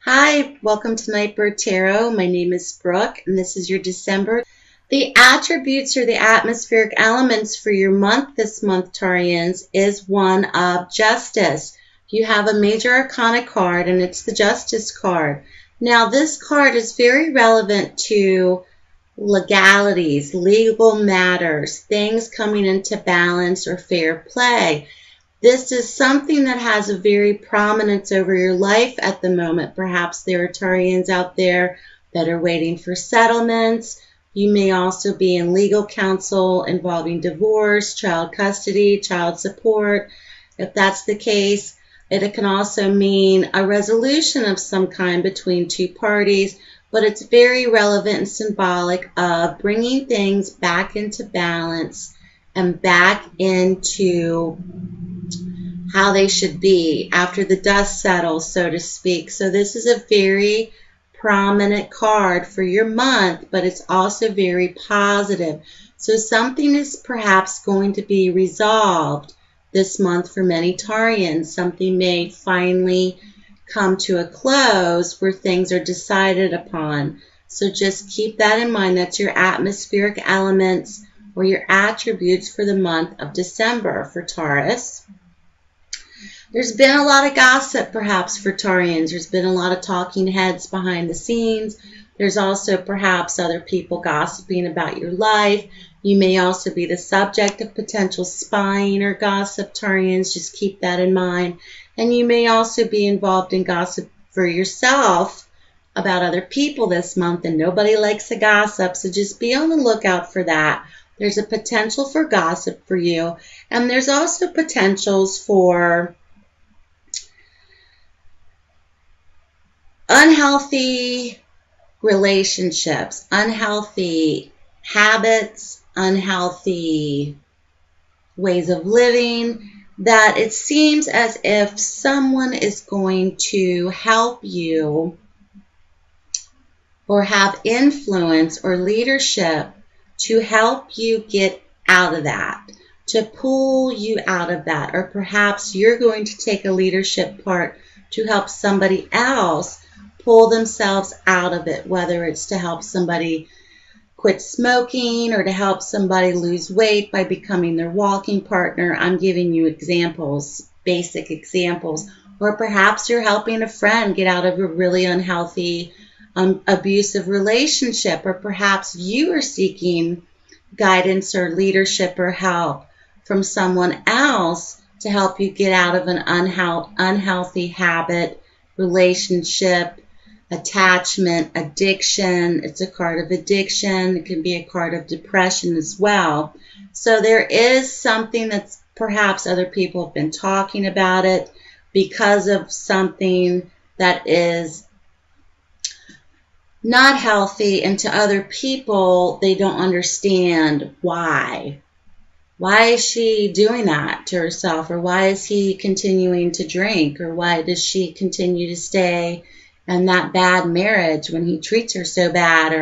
Hi, welcome to Nightbird Tarot. My name is Brooke, and this is your December. The attributes or the atmospheric elements for your month this month, Tarians, is one of justice. You have a major arcana card, and it's the Justice card. Now, this card is very relevant to legalities, legal matters, things coming into balance or fair play. This is something that has a very prominence over your life at the moment. Perhaps there are Tarians out there that are waiting for settlements. You may also be in legal counsel involving divorce, child custody, child support. If that's the case, it can also mean a resolution of some kind between two parties, but it's very relevant and symbolic of bringing things back into balance and back into how they should be after the dust settles, so to speak. So this is a very prominent card for your month, but it's also very positive. So something is perhaps going to be resolved this month for many Tarians. Something may finally come to a close where things are decided upon. So just keep that in mind. That's your atmospheric elements or your attributes for the month of December for Taurus. There's been a lot of gossip perhaps for Tarians. There's been a lot of talking heads behind the scenes. There's also perhaps other people gossiping about your life. You may also be the subject of potential spying or gossip, Tarians. Just keep that in mind. And you may also be involved in gossip for yourself about other people this month, and nobody likes to gossip, so just be on the lookout for that. There's a potential for gossip for you, and there's also potentials for unhealthy relationships, unhealthy habits, unhealthy ways of living, that it seems as if someone is going to help you or have influence or leadership to help you get out of that, to pull you out of that, or perhaps you're going to take a leadership part to help somebody else pull themselves out of it, whether it's to help somebody quit smoking or to help somebody lose weight by becoming their walking partner. I'm giving you examples, basic examples. Or perhaps you're helping a friend get out of a really unhealthy, abusive relationship. Or perhaps you are seeking guidance or leadership or help from someone else to help you get out of an unhealthy habit, relationship, attachment, addiction. It's a card of addiction. It can be a card of depression as well. So there is something that's perhaps other people have been talking about it because of something that is not healthy, and to other people, they don't understand why. Why is she doing that to herself? Or why is he continuing to drink? Or why does she continue to stay in that bad marriage when he treats her so bad?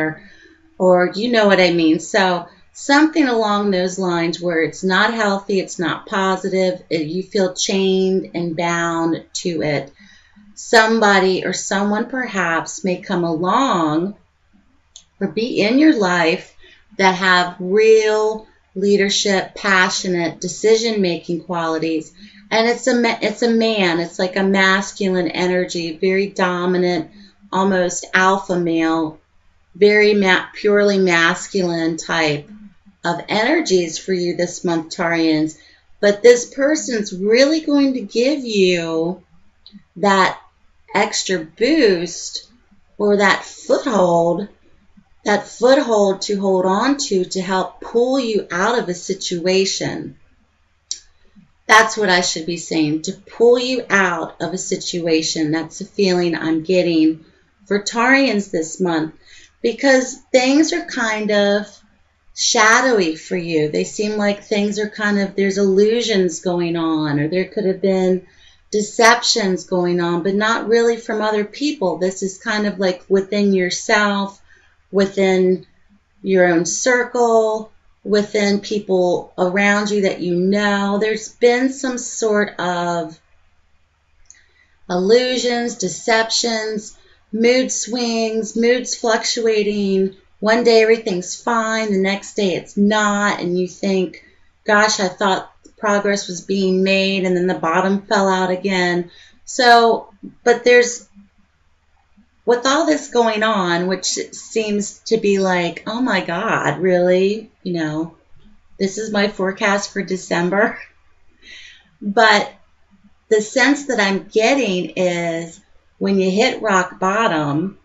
Or you know what I mean. So something along those lines where it's not healthy, it's not positive, you feel chained and bound to it. Somebody or someone perhaps may come along or be in your life that have real leadership, passionate, decision-making qualities. And it's a man. It's like a masculine energy, very dominant, almost alpha male, very purely masculine type of energies for you this month, Tarians. But this person's really going to give you that extra boost or that foothold to hold on to help pull you out of a situation. That's what I should be saying, to pull you out of a situation. That's the feeling I'm getting for Tarians this month, because things are kind of shadowy for you. They seem like things are there's illusions going on, or there could have been deceptions going on, but not really from other people. This is kind of like within yourself, within your own circle, within people around you that you know. There's been some sort of illusions, deceptions, mood swings, moods fluctuating. One day everything's fine, the next day it's not, and you think, gosh, I thought progress was being made, and then the bottom fell out again. So, but with all this going on, which seems to be like, oh my God, really? This is my forecast for December. But the sense that I'm getting is when you hit rock bottom,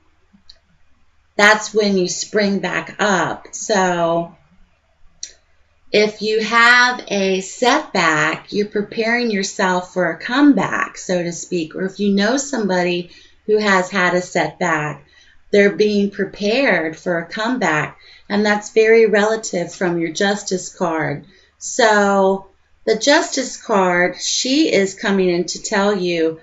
that's when you spring back up. So if you have a setback, you're preparing yourself for a comeback, so to speak. Or if you know somebody who has had a setback, they're being prepared for a comeback. And that's very relative from your Justice card. So the Justice card, she is coming in to tell you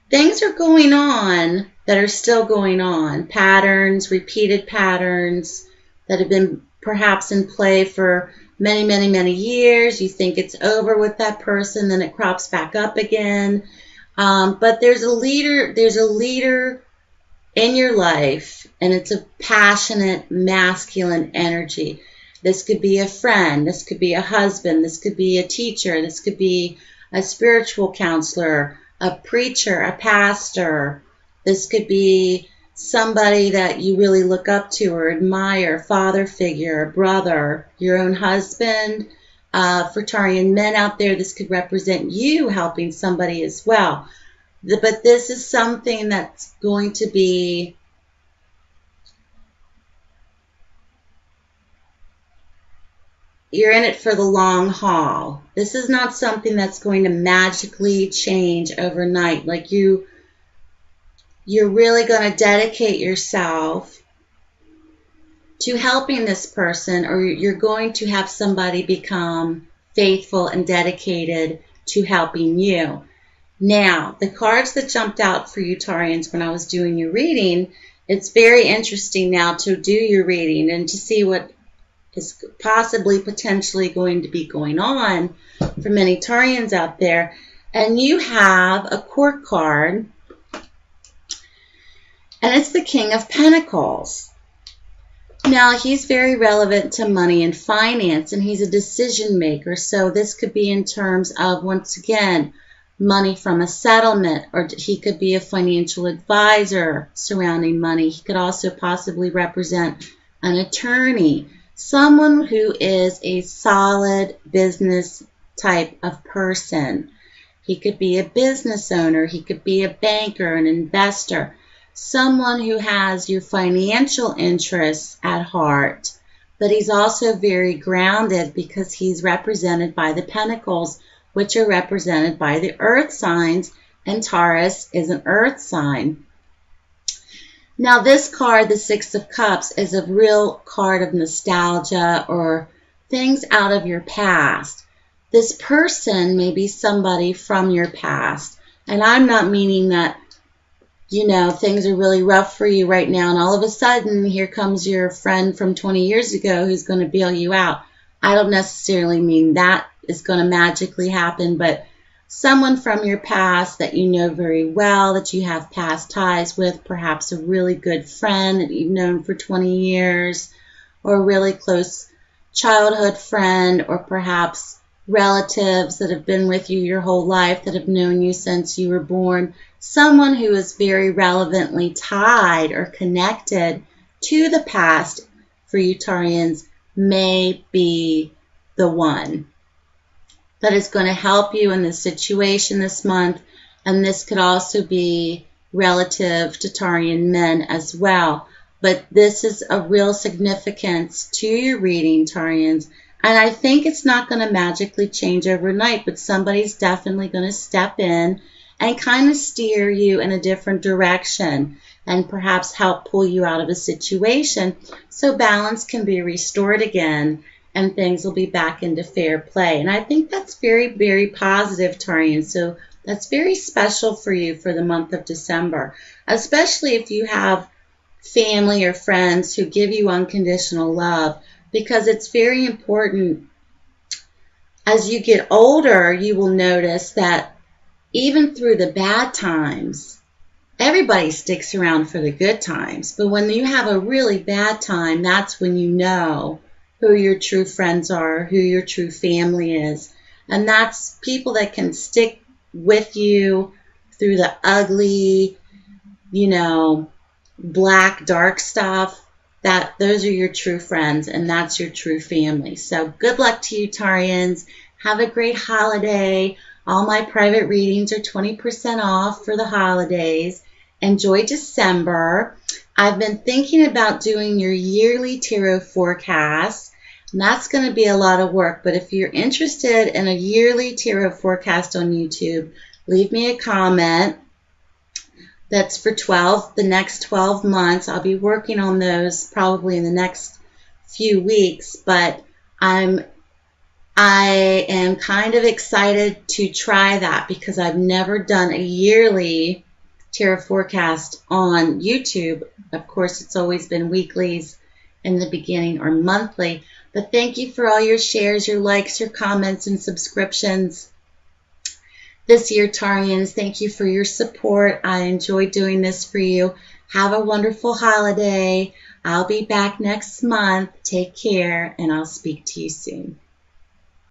things are going on that are still going on. Patterns, repeated patterns that have been perhaps in play for many, many, many years. You think it's over with that person, then it crops back up again. But there's a leader in your life, and it's a passionate, masculine energy. This could be a friend, this could be a husband, this could be a teacher, this could be a spiritual counselor, a preacher, a pastor. This could be somebody that you really look up to or admire, father figure, a brother, your own husband. For Taurian men out there, this could represent you helping somebody as well. But this is something that's going to be you're in it for the long haul. This is not something that's going to magically change overnight. Like you're really going to dedicate yourself to helping this person, or you're going to have somebody become faithful and dedicated to helping you. Now, the cards that jumped out for you, Taurians, when I was doing your reading, it's very interesting now to do your reading and to see what is possibly potentially going to be going on for many Taurians out there. And you have a court card, and it's the King of Pentacles. Now, he's very relevant to money and finance, and he's a decision maker. So this could be in terms of, once again, money from a settlement, or he could be a financial advisor surrounding money. He could also possibly represent an attorney, someone who is a solid business type of person. He could be a business owner. He could be a banker, an investor, someone who has your financial interests at heart. But he's also very grounded because he's represented by the Pentacles, which are represented by the earth signs, and Taurus is an earth sign. Now this card, the Six of Cups, is a real card of nostalgia or things out of your past. This person may be somebody from your past. And I'm not meaning that, things are really rough for you right now, and all of a sudden here comes your friend from 20 years ago who's going to bail you out. I don't necessarily mean that is going to magically happen, but someone from your past that you know very well, that you have past ties with, perhaps a really good friend that you've known for 20 years, or a really close childhood friend, or perhaps relatives that have been with you your whole life, that have known you since you were born. Someone who is very relevantly tied or connected to the past for you Taurians may be the one that is going to help you in this situation this month. And this could also be relative to Taurian men as well. But this is a real significance to your reading, Taurians. And I think it's not going to magically change overnight, but somebody's definitely going to step in and kind of steer you in a different direction and perhaps help pull you out of a situation so balance can be restored again and things will be back into fair play. And I think that's very, very positive, Taurian. So that's very special for you for the month of December, especially if you have family or friends who give you unconditional love, because it's very important. As you get older, you will notice that even through the bad times, everybody sticks around for the good times, but when you have a really bad time, that's when you know who your true friends are, who your true family is. And that's people that can stick with you through the ugly, black, dark stuff. Those are your true friends, and that's your true family. So good luck to you, Tarians. Have a great holiday. All my private readings are 20% off for the holidays. Enjoy December. I've been thinking about doing your yearly tarot forecast, and that's going to be a lot of work. But if you're interested in a yearly tarot forecast on YouTube, leave me a comment. That's for the next 12 months. I'll be working on those probably in the next few weeks, but I am kind of excited to try that because I've never done a yearly tarot forecast on YouTube. Of course, it's always been weeklies in the beginning or monthly. But thank you for all your shares, your likes, your comments, and subscriptions this year, Tarians. Thank you for your support. I enjoy doing this for you. Have a wonderful holiday. I'll be back next month. Take care, and I'll speak to you soon.